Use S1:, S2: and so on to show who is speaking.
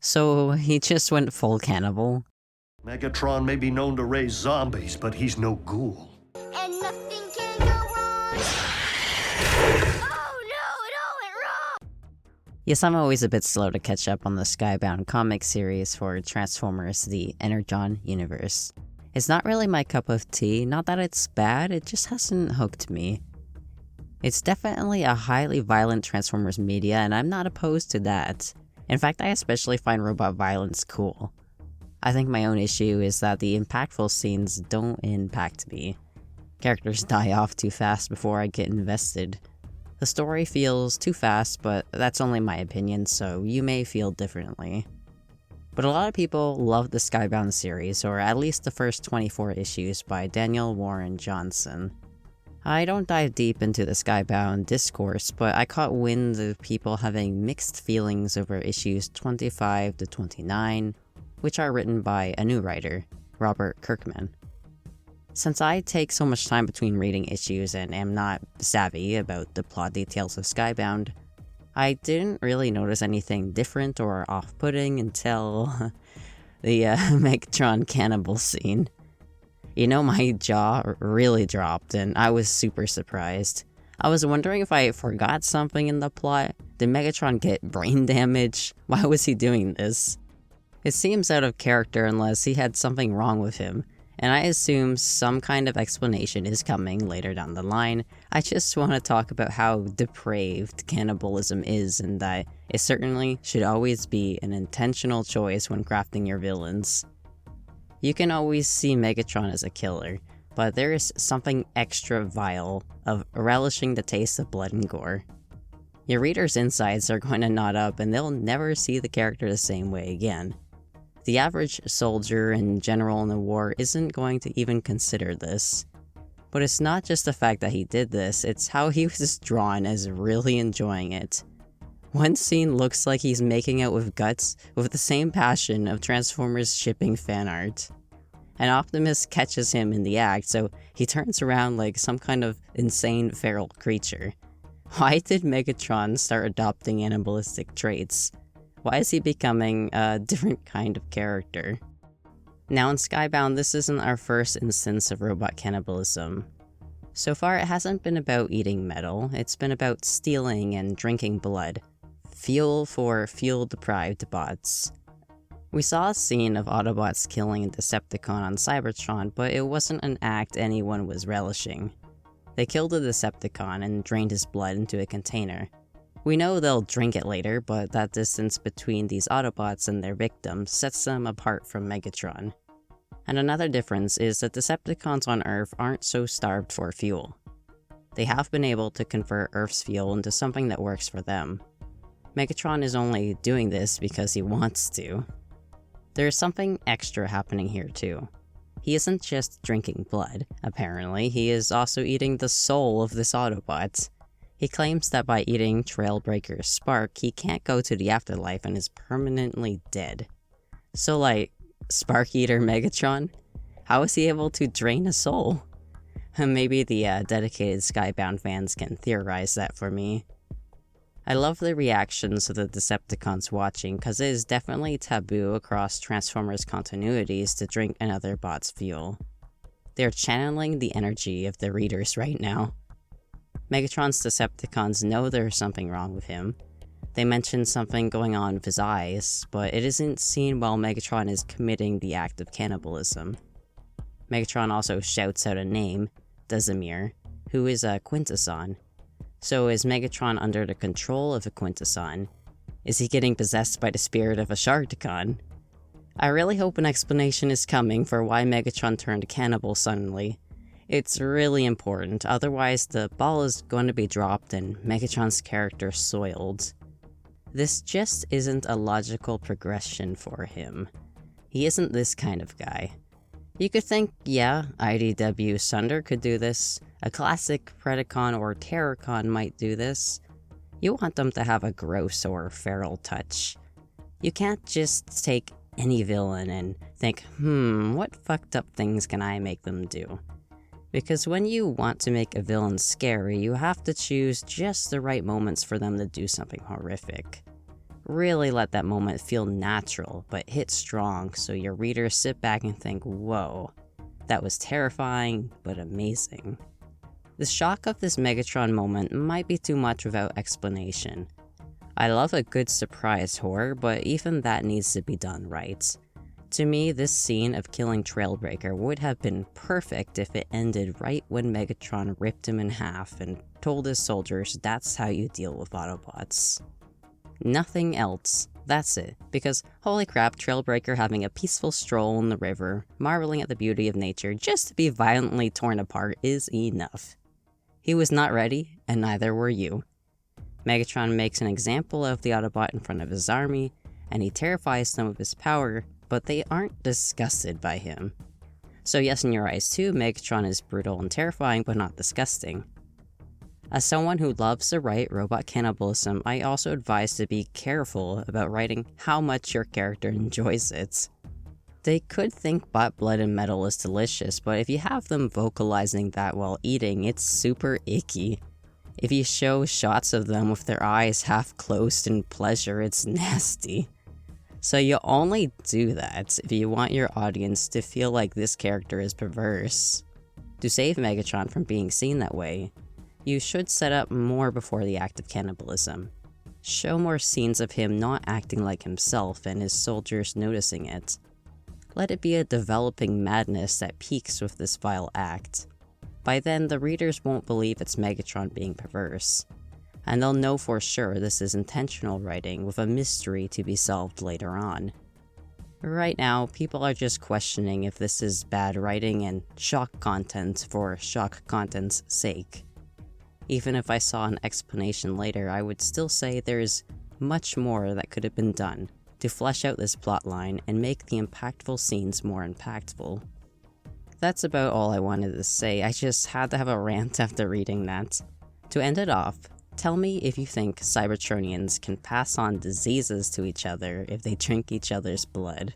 S1: So he just went full cannibal?
S2: Megatron may be known to raise zombies, but he's no ghoul.
S3: And nothing can go wrong. Oh no, it all went wrong!
S1: Yes, I'm always a bit slow to catch up on the Skybound comic series for Transformers the Energon Universe. It's not really my cup of tea, not that it's bad, it just hasn't hooked me. It's definitely a highly violent Transformers media, and I'm not opposed to that. In fact, I especially find robot violence cool. I think my own issue is that the impactful scenes don't impact me. Characters die off too fast before I get invested. The story feels too fast, but that's only my opinion, so you may feel differently. But a lot of people love the Skybound series, or at least the first 24 issues by Daniel Warren Johnson. I don't dive deep into the Skybound discourse, but I caught wind of people having mixed feelings over issues 25 to 29, which are written by a new writer, Robert Kirkman. Since I take so much time between reading issues and am not savvy about the plot details of Skybound, I didn't really notice anything different or off-putting until the Megatron cannibal scene. You know, my jaw really dropped and I was super surprised. I was wondering if I forgot something in the plot. Did Megatron get brain damage? Why was he doing this? It seems out of character unless he had something wrong with him, and I assume some kind of explanation is coming later down the line. I just want to talk about how depraved cannibalism is and that it certainly should always be an intentional choice when crafting your villains. You can always see Megatron as a killer, but there is something extra vile of relishing the taste of blood and gore. Your readers' insides are going to knot up and they'll never see the character the same way again. The average soldier and general in the war isn't going to even consider this. But it's not just the fact that he did this, it's how he was drawn as really enjoying it. One scene looks like he's making out with Guts with the same passion of Transformers shipping fan art. An Optimus catches him in the act, so he turns around like some kind of insane feral creature. Why did Megatron start adopting animalistic traits? Why is he becoming a different kind of character? Now in Skybound, this isn't our first instance of robot cannibalism. So far, it hasn't been about eating metal, it's been about stealing and drinking blood. Fuel for fuel-deprived bots. We saw a scene of Autobots killing a Decepticon on Cybertron, but it wasn't an act anyone was relishing. They killed a Decepticon and drained his blood into a container. We know they'll drink it later, but that distance between these Autobots and their victims sets them apart from Megatron. And another difference is that Decepticons on Earth aren't so starved for fuel. They have been able to convert Earth's fuel into something that works for them. Megatron is only doing this because he wants to. There's something extra happening here too. He isn't just drinking blood, apparently, he is also eating the soul of this Autobot. He claims that by eating Trailbreaker's spark, he can't go to the afterlife and is permanently dead. So like, Spark Eater Megatron? How is he able to drain a soul? Maybe the dedicated Skybound fans can theorize that for me. I love the reactions of the Decepticons watching, cause it is definitely taboo across Transformers continuities to drink another bot's fuel. They're channeling the energy of the readers right now. Megatron's Decepticons know there's something wrong with him. They mention something going on with his eyes, but it isn't seen while Megatron is committing the act of cannibalism. Megatron also shouts out a name, Dazimir, who is a Quintesson. So is Megatron under the control of a Quintesson? Is he getting possessed by the spirit of a Sharkticon? I really hope an explanation is coming for why Megatron turned cannibal suddenly. It's really important, otherwise the ball is going to be dropped and Megatron's character soiled. This just isn't a logical progression for him. He isn't this kind of guy. You could think, yeah, IDW Sunder could do this, a classic Predacon or Terrorcon might do this. You want them to have a gross or feral touch. You can't just take any villain and think, what fucked up things can I make them do? Because when you want to make a villain scary, you have to choose just the right moments for them to do something horrific. Really let that moment feel natural, but hit strong so your readers sit back and think, whoa, that was terrifying, but amazing. The shock of this Megatron moment might be too much without explanation. I love a good surprise horror, but even that needs to be done right. To me, this scene of killing Trailbreaker would have been perfect if it ended right when Megatron ripped him in half and told his soldiers that's how you deal with Autobots. Nothing else. That's it. Because holy crap, Trailbreaker having a peaceful stroll in the river, marveling at the beauty of nature just to be violently torn apart is enough. He was not ready, and neither were you. Megatron makes an example of the Autobot in front of his army, and he terrifies them with his power, but they aren't disgusted by him. So yes, in your eyes too, Megatron is brutal and terrifying, but not disgusting. As someone who loves to write robot cannibalism, I also advise to be careful about writing how much your character enjoys it. They could think bot blood and metal is delicious, but if you have them vocalizing that while eating, it's super icky. If you show shots of them with their eyes half closed in pleasure, it's nasty. So you only do that if you want your audience to feel like this character is perverse. To save Megatron from being seen that way, you should set up more before the act of cannibalism. Show more scenes of him not acting like himself and his soldiers noticing it. Let it be a developing madness that peaks with this vile act. By then, the readers won't believe it's Megatron being perverse, and they'll know for sure this is intentional writing with a mystery to be solved later on. Right now, people are just questioning if this is bad writing and shock content for shock content's sake. Even if I saw an explanation later, I would still say there's much more that could have been done to flesh out this plotline and make the impactful scenes more impactful. That's about all I wanted to say. I just had to have a rant after reading that. To end it off, tell me if you think Cybertronians can pass on diseases to each other if they drink each other's blood.